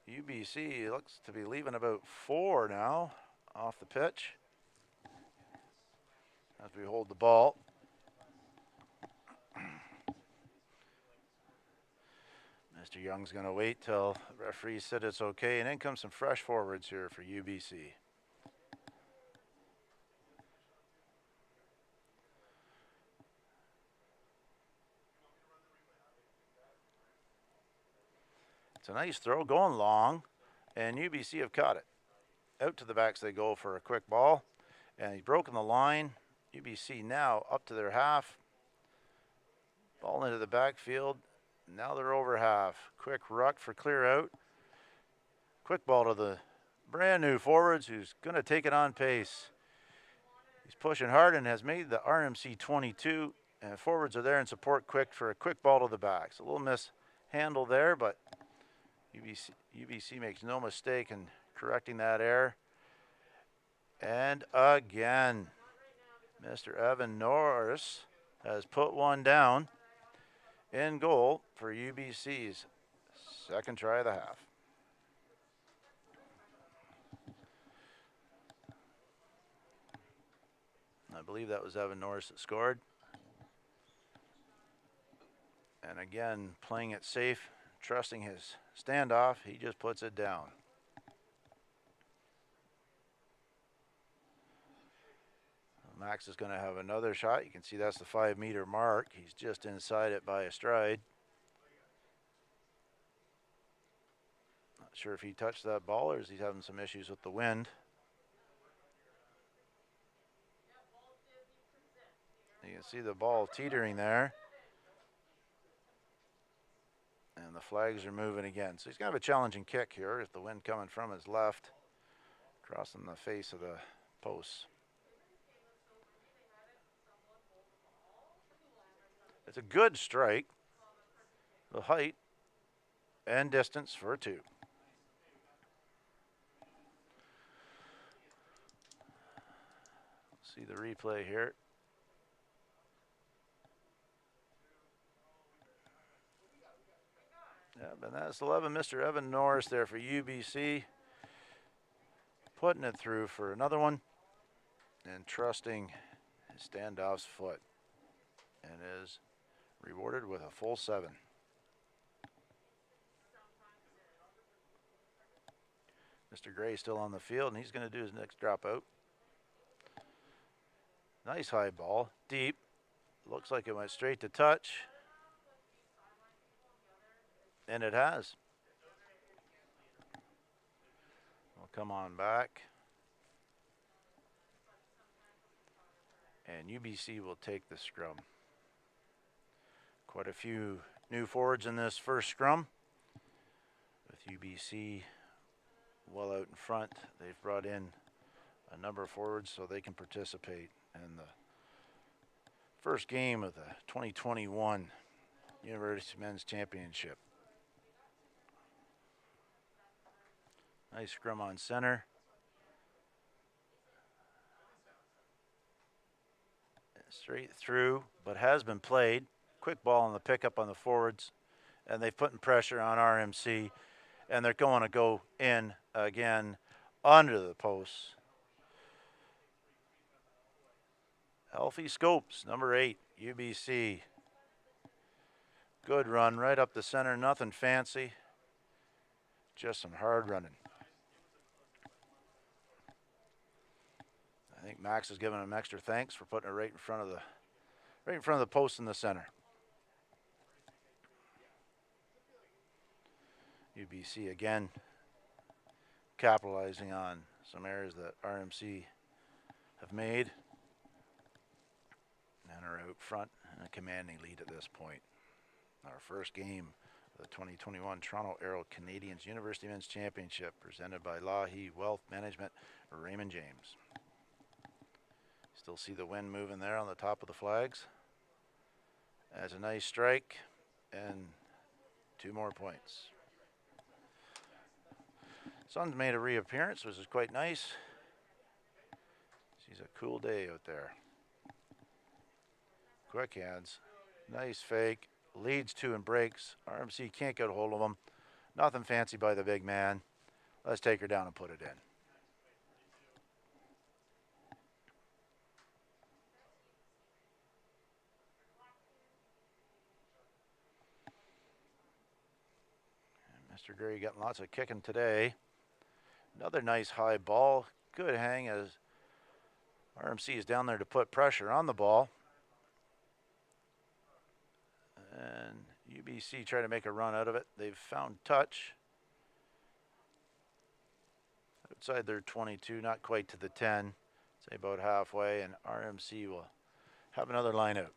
UBC looks to be leaving about 4 now off the pitch as we hold the ball. Mr. Young's going to wait till the referee said it's okay, and in comes some fresh forwards here for UBC. It's a nice throw, going long, and UBC have caught it. Out to the backs they go for a quick ball, and he's broken the line. UBC now up to their half. Ball into the backfield. Now they're over half. Quick ruck for clear out. Quick ball to the brand new forwards who's going to take it on pace. He's pushing hard and has made the RMC 22, and forwards are there in support quick for a quick ball to the backs. A little mishandle there, but UBC makes no mistake in correcting that error. And again, Mr. Evan Norris has put one down in goal for UBC's second try of the half. I believe that was Evan Norris that scored. And again, playing it safe, trusting his standoff, he just puts it down. Max is going to have another shot. You can see that's the 5-meter mark. He's just inside it by a stride. Not sure if he touched that ball or is he having some issues with the wind. You can see the ball teetering there. And the flags are moving again. So he's going to have a challenging kick here with the wind coming from his left, crossing the face of the posts. It's a good strike. The height and distance for a 2. See the replay here. Yeah, and that's 11, Mr. Evan Norris there for UBC. Putting it through for another one and trusting his standoff's foot. And is rewarded with a full 7. Mr. Gray still on the field, and he's going to do his next dropout. Nice high ball, deep. Looks like it went straight to touch. And it has. We'll come on back. And UBC will take the scrum. Quite a few new forwards in this first scrum. With UBC well out in front, they've brought in a number of forwards so they can participate in the first game of the 2021 University Men's Championship. Nice scrum on center. Straight through, but has been played. Quick ball on the pickup on the forwards, and they've put pressure on RMC, and they're going to go in again under the posts. Alfie Scopes, number 8, UBC. Good run right up the center, nothing fancy, just some hard running. I think Max is giving him extra thanks for putting it right in front of the post in the center. UBC again capitalizing on some errors that RMC have made and are out front in a commanding lead at this point. Our first game of the 2021 Toronto Aero Canadians University Men's Championship presented by Lahey Wealth Management, Raymond James. Still see the wind moving there on the top of the flags. That's a nice strike and 2 more points. Sun's made a reappearance, which is quite nice. It's a cool day out there. Quick hands, nice fake, leads 2 and breaks. RMC can't get a hold of him. Nothing fancy by the big man. Let's take her down and put it in. Mr. Gray getting lots of kicking today. Another nice high ball. Good hang as RMC is down there to put pressure on the ball. And UBC try to make a run out of it. They've found touch. Outside their 22, not quite to the 10. Say about halfway, and RMC will have another line out.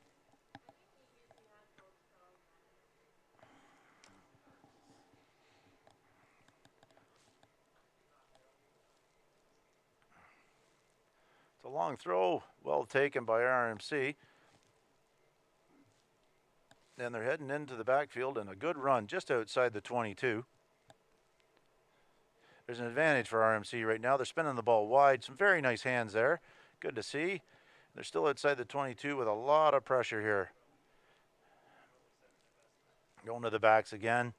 It's a long throw, well taken by RMC. And they're heading into the backfield and a good run just outside the 22. There's an advantage for RMC right now. They're spinning the ball wide. Some very nice hands there. Good to see. They're still outside the 22 with a lot of pressure here. Going to the backs again.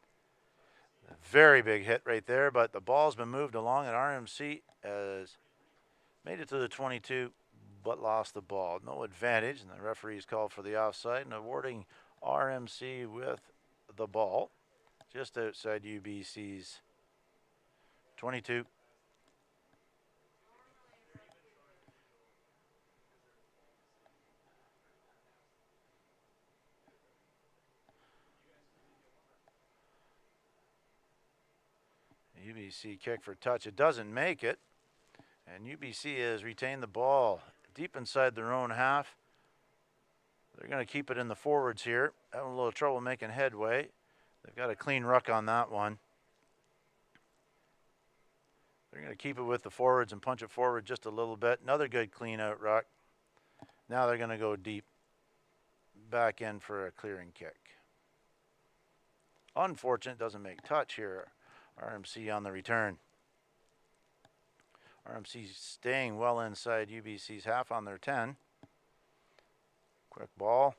A very big hit right there, but the ball's been moved along and RMC has made it to the 22, but lost the ball. No advantage, and the referees called for the offside and awarding RMC with the ball just outside UBC's 22. UBC kick for touch. It doesn't make it. And UBC has retained the ball deep inside their own half. They're going to keep it in the forwards here. Having a little trouble making headway. They've got a clean ruck on that one. They're going to keep it with the forwards and punch it forward just a little bit. Another good clean out ruck. Now they're going to go deep. Back in for a clearing kick. Unfortunate, doesn't make touch here. RMC on the return. RMC staying well inside UBC's half on their 10. Quick ball.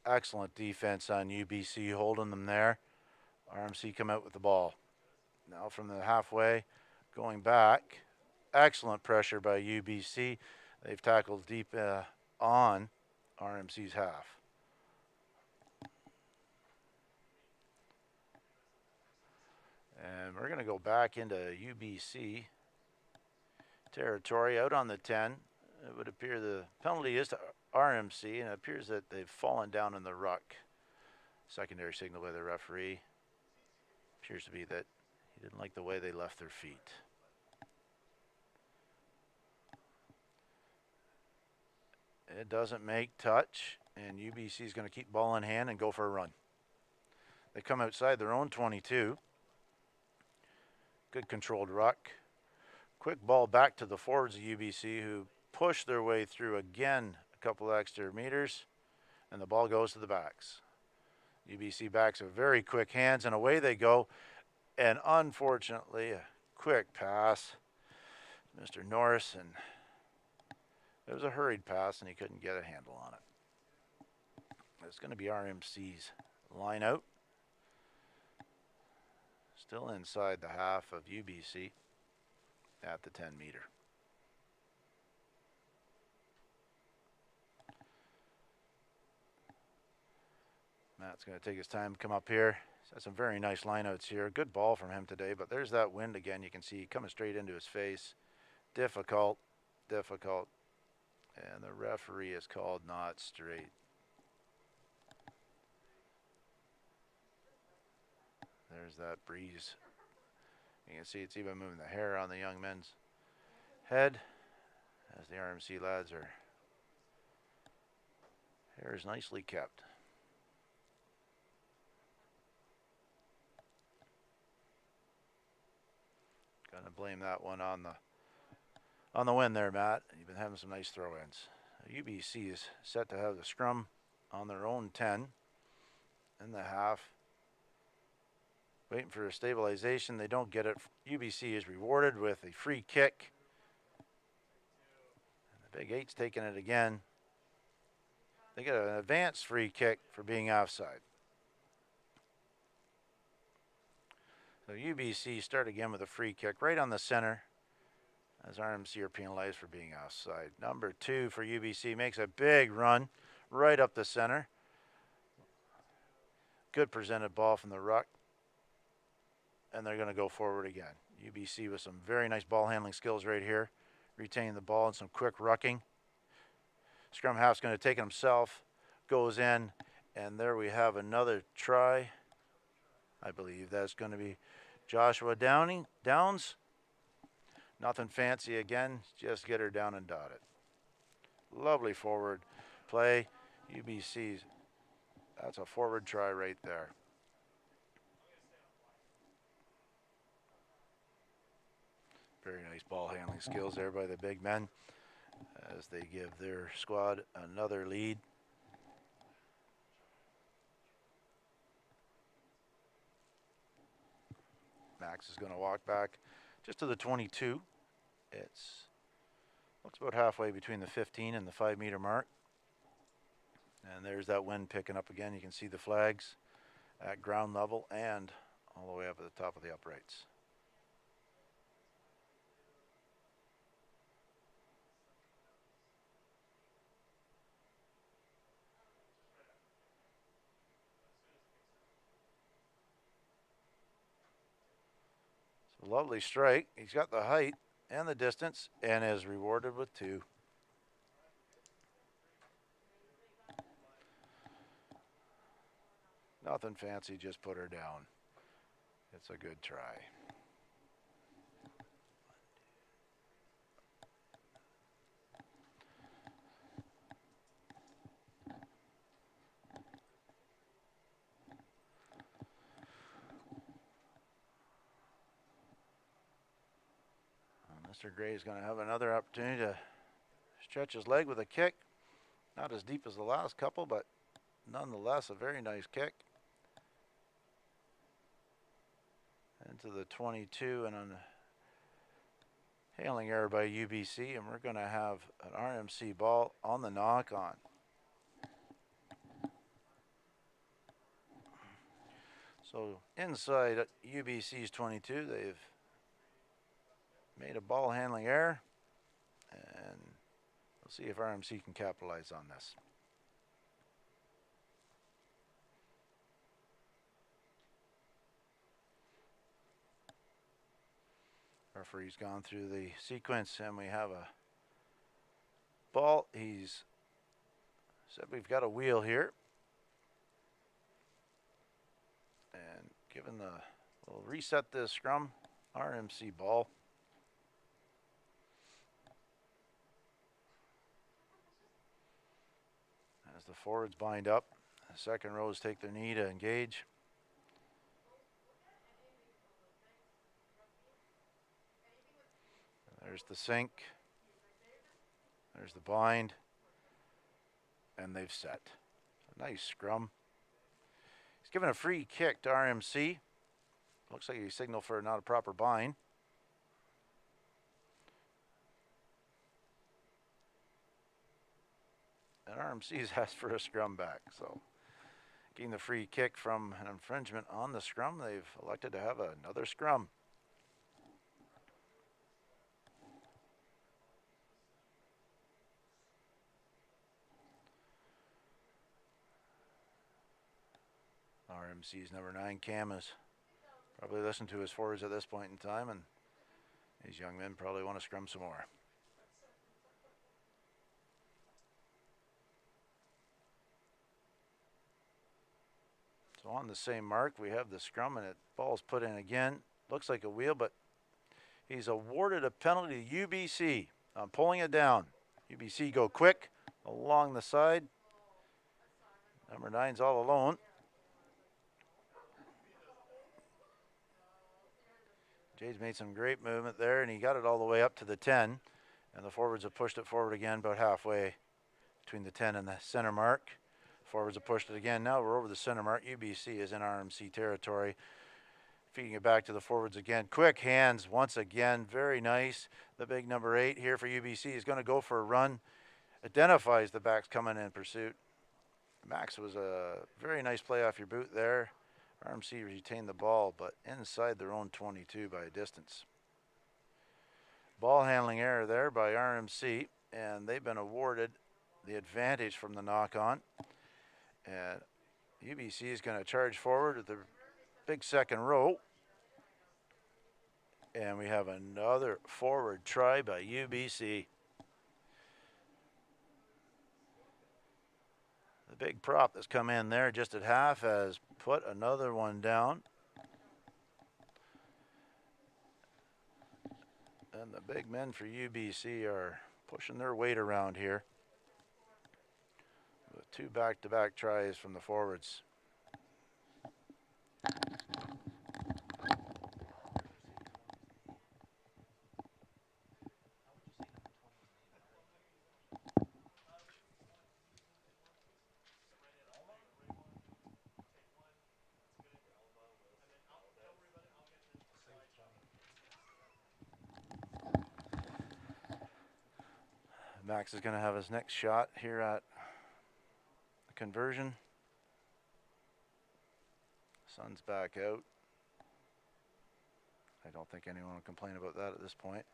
Excellent defense on UBC, holding them there. RMC come out with the ball. Now from the halfway, going back. Excellent pressure by UBC. They've tackled deep on RMC's half. And we're going to go back into UBC territory out on the 10. It would appear the penalty is to RMC, and it appears that they've fallen down in the ruck. Secondary signal by the referee. Appears to be that he didn't like the way they left their feet. It doesn't make touch, and UBC is going to keep ball in hand and go for a run. They come outside their own 22. Good controlled ruck. Quick ball back to the forwards of UBC, who push their way through again a couple extra meters, and the ball goes to the backs. UBC backs are very quick hands, and away they go. And unfortunately, a quick pass. Mr. Norris, and it was a hurried pass, and he couldn't get a handle on it. It's going to be RMC's line out. Still inside the half of UBC at the 10 meter. Matt's going to take his time to come up here. He's had some very nice lineouts here. Good ball from him today, but there's that wind again. You can see coming straight into his face. Difficult. And the referee is called not straight. There's that breeze. You can see it's even moving the hair on the young men's head as the RMC lads are. Hair is nicely kept. Gonna blame that one on the wind there, Matt. You've been having some nice throw-ins. UBC is set to have the scrum on their own 10 in the half. Waiting for a stabilization. They don't get it. UBC is rewarded with a free kick. And the Big Eight's taking it again. They get an advanced free kick for being offside. So UBC start again with a free kick right on the center as RMC are penalized for being offside. Number 2 for UBC makes a big run right up the center. Good presented ball from the ruck. And they're going to go forward again. UBC with some very nice ball handling skills right here. Retaining the ball and some quick rucking. Scrum half's going to take it himself. Goes in. And there we have another try. I believe that's going to be Joshua Downs. Nothing fancy again. Just get her down and dot it. Lovely forward play. UBC's. That's a forward try right there. Very nice ball handling skills there by the big men as they give their squad another lead. Max is going to walk back just to the 22. It's looks about halfway between the 15 and the 5 meter mark. And there's that wind picking up again. You can see the flags at ground level and all the way up at the top of the uprights. Lovely strike. He's got the height and the distance and is rewarded with 2. Nothing fancy, just put her down. It's a good try. Mr. Gray is going to have another opportunity to stretch his leg with a kick. Not as deep as the last couple, but nonetheless a very nice kick. Into the 22 and on hailing error by UBC, and we're going to have an RMC ball on the knock-on. So inside UBC's 22, they've made a ball handling error, and we'll see if RMC can capitalize on this. Referee's gone through the sequence, and we have a ball. He's said we've got a wheel here. And given the, we'll reset this scrum, RMC ball. As the forwards bind up, the second rows take their knee to engage. There's the sink. There's the bind. And they've set. A nice scrum. He's given a free kick to RMC. Looks like he signaled for not a proper bind. And RMC has asked for a scrum back. So getting the free kick from an infringement on the scrum, they've elected to have another scrum. RMC's number 9, Cam, has probably listened to his forwards at this point in time, and these young men probably want to scrum some more. So on the same mark, we have the scrum, and it ball's put in again. Looks like a wheel, but he's awarded a penalty to UBC on pulling it down. UBC go quick along the side. Number 9's all alone. Jay's made some great movement there, and he got it all the way up to the 10. And the forwards have pushed it forward again about halfway between the 10 and the center mark. Forwards have pushed it again. Now we're over the center mark. UBC is in RMC territory. Feeding it back to the forwards again. Quick hands once again. Very nice. The big number 8 here for UBC is going to go for a run. Identifies the backs coming in pursuit. Max, was a very nice play off your boot there. RMC retained the ball, but inside their own 22 by a distance. Ball handling error there by RMC, and they've been awarded the advantage from the knock-on. And UBC is going to charge forward at the big second row. And we have another forward try by UBC. The big prop that's come in there just at half has put another one down. And the big men for UBC are pushing their weight around here with 2 back-to-back tries from the forwards. Max is going to have his next shot here at the conversion. Sun's back out. I don't think anyone will complain about that at this point.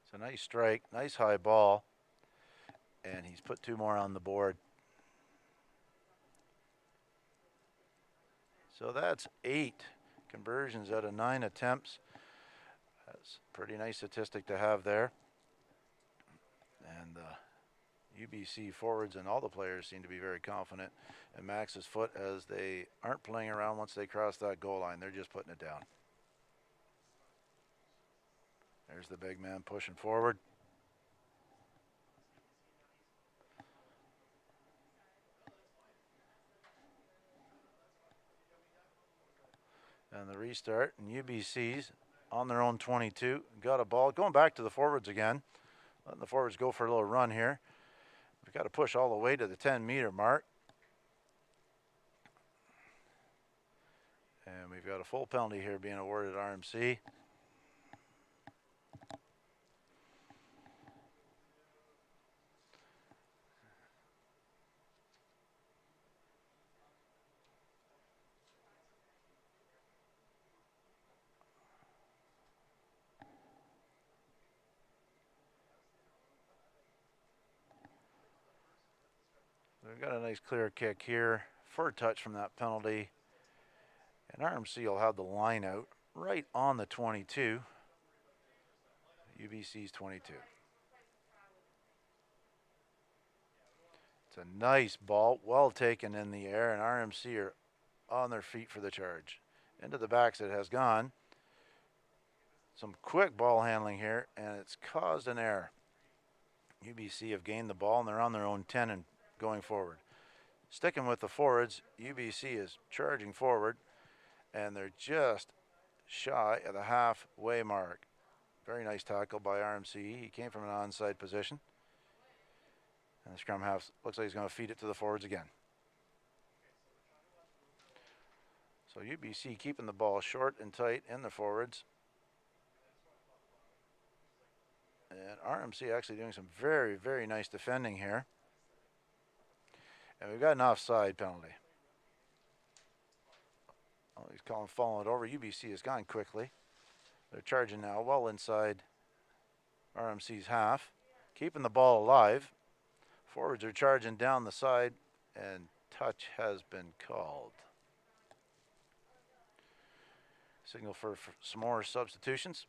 It's a nice strike, nice high ball, and he's put 2 more on the board. So that's 8 conversions out of 9 attempts. That's a pretty nice statistic to have there. And UBC forwards and all the players seem to be very confident in Max's foot, as they aren't playing around once they cross that goal line. They're just putting it down. There's the big man pushing forward. And the restart, and UBC's on their own 22. Got a ball. Going back to the forwards again. Letting the forwards go for a little run here. We've got to push all the way to the 10-meter mark. And we've got a full penalty here being awarded RMC. We've got a nice clear kick here for a touch from that penalty. And RMC will have the line out right on the 22. UBC's 22. It's a nice ball, well taken in the air, and RMC are on their feet for the charge. Into the backs it has gone. Some quick ball handling here, and it's caused an error. UBC have gained the ball, and they're on their own 10 and going forward. Sticking with the forwards, UBC is charging forward, and they're just shy of the halfway mark. Very nice tackle by RMC. He came from an onside position. And the scrum half looks like he's going to feed it to the forwards again. So UBC keeping the ball short and tight in the forwards. And RMC actually doing some very, very nice defending here. And we've got an offside penalty. Oh, he's calling falling it over. UBC has gone quickly. They're charging now well inside RMC's half. Keeping the ball alive. Forwards are charging down the side, and touch has been called. Signal for some more substitutions.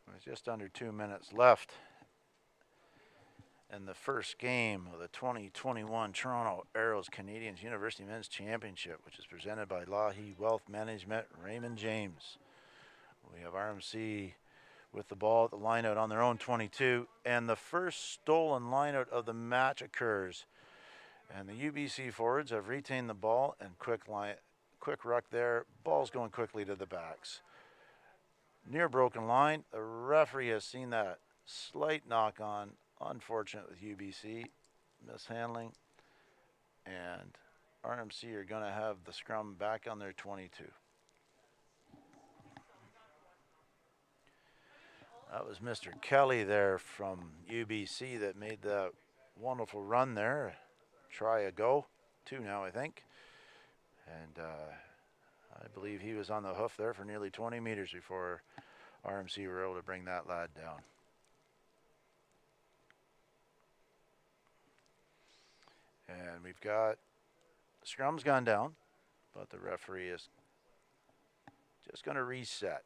There's just under 2 minutes left in the first game of the 2021 Toronto Arrows Canadians University Men's Championship, which is presented by Lahey Wealth Management, Raymond James. We have RMC with the ball at the lineout on their own 22, and the first stolen lineout of the match occurs. And the UBC forwards have retained the ball, and quick ruck there. Ball's going quickly to the backs. Near broken line, the referee has seen that slight knock on. Unfortunate with UBC, mishandling, and RMC are going to have the scrum back on their 22. That was Mr. Kelly there from UBC that made that wonderful run there. Try a go, 2 now I think. And I believe he was on the hoof there for nearly 20 meters before RMC were able to bring that lad down. And we've got, the scrum's gone down, but the referee is just going to reset.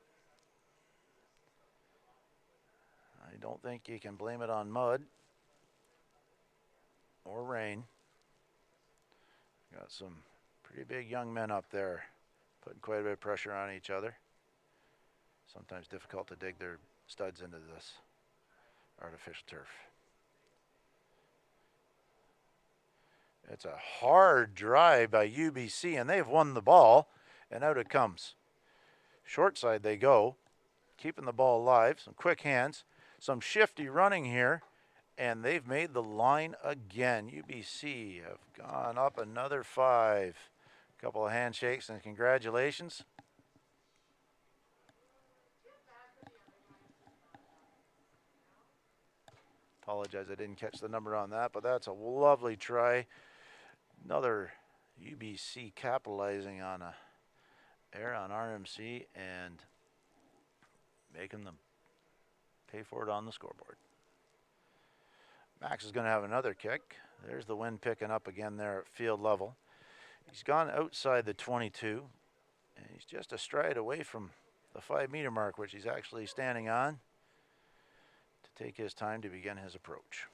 I don't think you can blame it on mud or rain. Got some pretty big young men up there putting quite a bit of pressure on each other. Sometimes difficult to dig their studs into this artificial turf. It's a hard drive by UBC, and they've won the ball, and out it comes. Short side they go, keeping the ball alive. Some quick hands, some shifty running here, and they've made the line again. UBC have gone up another 5. A couple of handshakes and congratulations. Apologize, I didn't catch the number on that, but that's a lovely try. Another UBC capitalizing on a error on RMC and making them pay for it on the scoreboard. Max is going to have another kick. There's the wind picking up again there at field level. He's gone outside the 22, and he's just a stride away from the 5-meter mark, which he's actually standing on to take his time to begin his approach.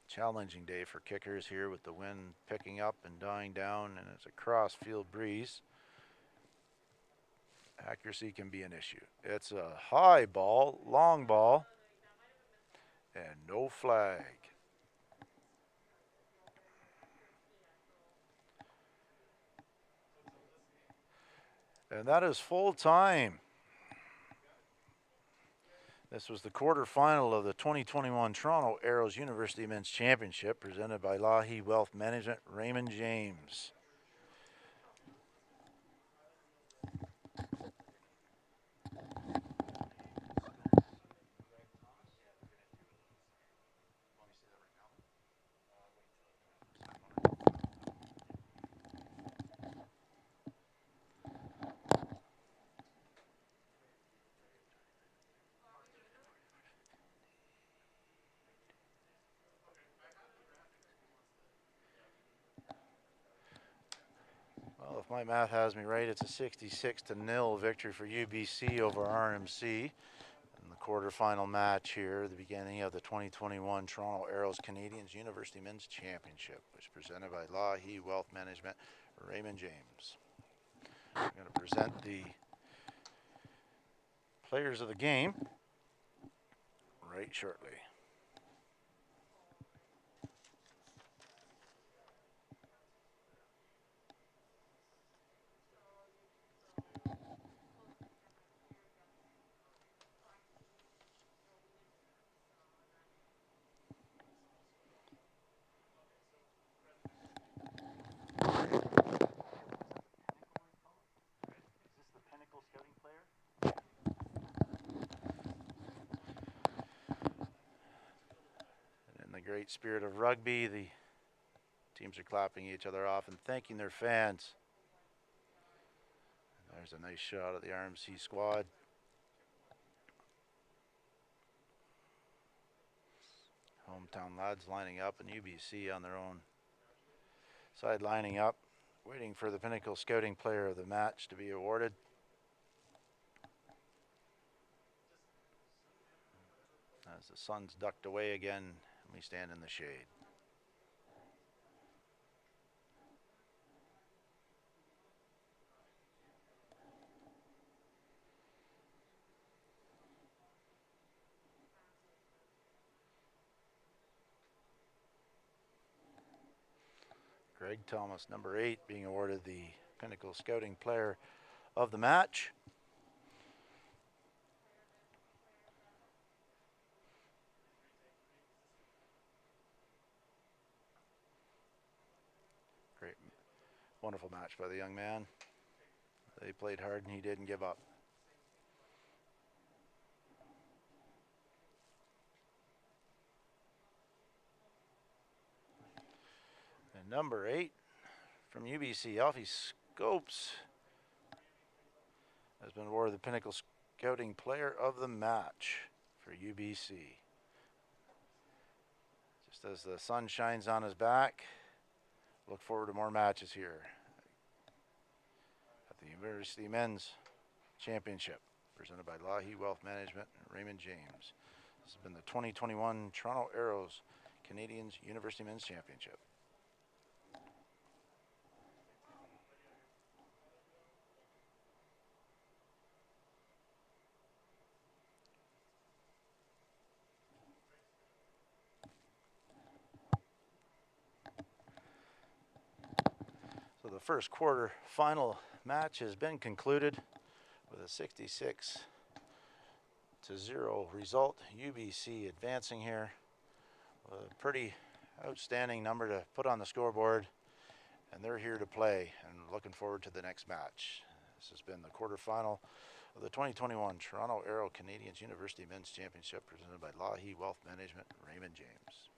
Challenging day for kickers here with the wind picking up and dying down, and it's a cross field breeze. Accuracy can be an issue. It's a high ball, long ball, and no flag. And that is full time. This was the quarterfinal of the 2021 Toronto Arrows University Men's Championship presented by Lahey Wealth Management, Raymond James. Well, if my math has me right, it's a 66-0 victory for UBC over RMC in the quarterfinal match here, the beginning of the 2021 Toronto Arrows Canadians University Men's Championship, which is presented by Lahey Wealth Management, Raymond James. I'm going to present the players of the game right shortly. Great spirit of rugby, the teams are clapping each other off and thanking their fans. There's a nice shot of the RMC squad. Hometown lads lining up, and UBC on their own side lining up, waiting for the Pinnacle Scouting Player of the match to be awarded. As the sun's ducked away again, we stand in the shade. Greg Thomas, number 8, being awarded the Pinnacle Scouting Player of the match. Great, wonderful match by the young man. They played hard and he didn't give up. And number 8 from UBC, Alfie Scopes, has been awarded the Pinnacle Scouting Player of the Match for UBC. Just as the sun shines on his back, look forward to more matches here at the University Men's Championship, presented by Lahey Wealth Management and Raymond James. This has been the 2021 Toronto Arrows Canadians University Men's Championship. So the first quarter final match has been concluded with a 66-0 result. UBC advancing here. A pretty outstanding number to put on the scoreboard, and they're here to play and looking forward to the next match. This has been the quarterfinal of the 2021 Toronto Arrow Canadians University Men's Championship presented by Lahey Wealth Management, Raymond James.